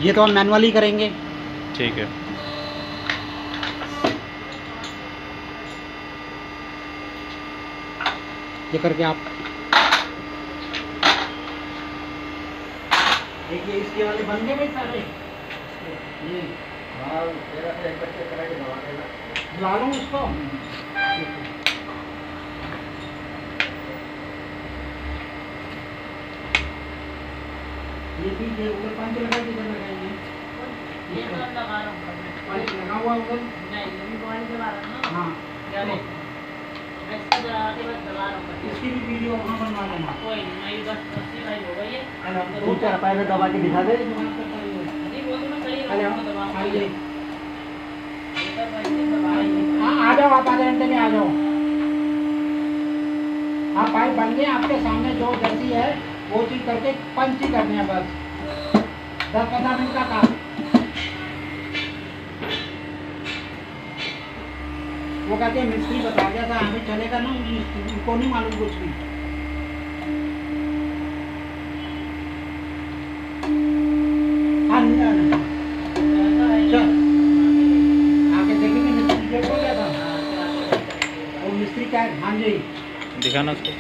ये तो हम मैनुअली करेंगे। ठीक है। ये करके आप देखिए इसके वाले बन गए भाई सारे। ये बुला लूँ उसको। ये भी ऊपर पंच लगा के लगाएंगे। ये तो लगा रहा हूँ पंच लगा हुआ उधर। नहीं ये भी बॉल के बारे में ना। हाँ क्या ले इसको दबा के बस दबा रहा हूँ इसकी भी वीडियो वहाँ बनवा लेना। कोई नहीं मैं बस 80 भाई हो गई है। दो चार पैर दबा के दिखा दे। नहीं वो तो मैं सही अरे दबा आइए। दबा हाँ आ जाओ आप आधे घंटे में आ जाओ। हाँ पाइप बन गए आपके सामने जो जैसी है वो चीज करके पंच ही करने हैं बस 10-15 मिनट का काम। वो कहते हैं मिस्त्री बता गया था हमें चलेगा ना उनको नहीं मालूम कुछ भी। हाँ चल आके देखेंगे मिस्त्री क्या बोल गया था। वो मिस्त्री क्या है। हाँ जी दिखाना उसको।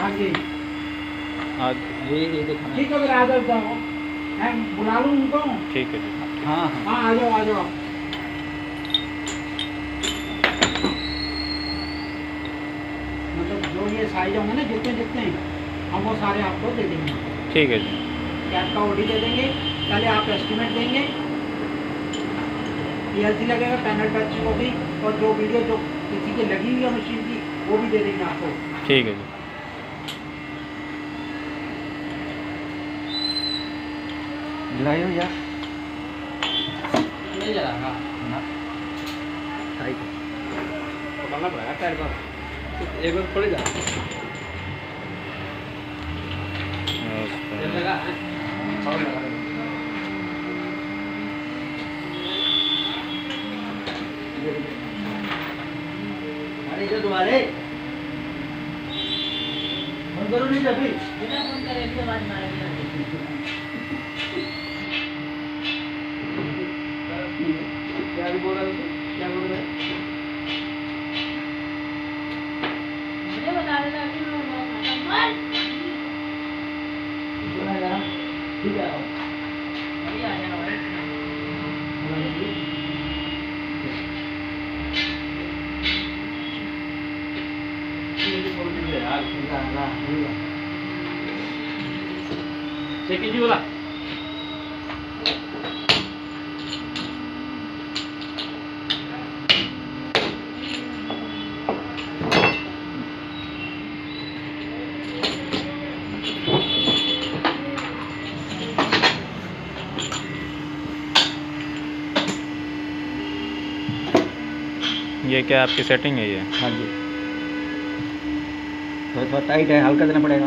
हाँ जी हाँ ये दिखाना। ठीक है फिर आ जाओ मैं बुला लूँ उनको। ठीक है जी। हाँ हाँ आ जाओ आ जाओ। मतलब जो ये साइज होंगे ना जितने जितने हम वो सारे आपको दे देंगे। ठीक है जी। कैब का ओडी दे देंगे। पहले आप एस्टिमेट देंगे। पीएलसी लगेगा पैनल टच वो भी और जो वीडियो जो किसी की लगी हुई है मशीन की वो भी दे देंगे आपको। ठीक है जी। लाइयो यार ले जा रहा ना टाइट बनना पड़ेगा टायर पर एक बार पड़ जा लगा और लगा अरे जो तुम्हारे फोन करो नहीं अभी बिना फोन करे भी आवाज मारेगी। क्या बोल रहा है क्या बोल रहा है। मुझे बता देना कि मैं ठीक है अभी आ जाना भाई। सेकेंड वाला ये क्या आपकी सेटिंग है ये? हाँ जी थोड़ा टाइट है हल्का देना पड़ेगा।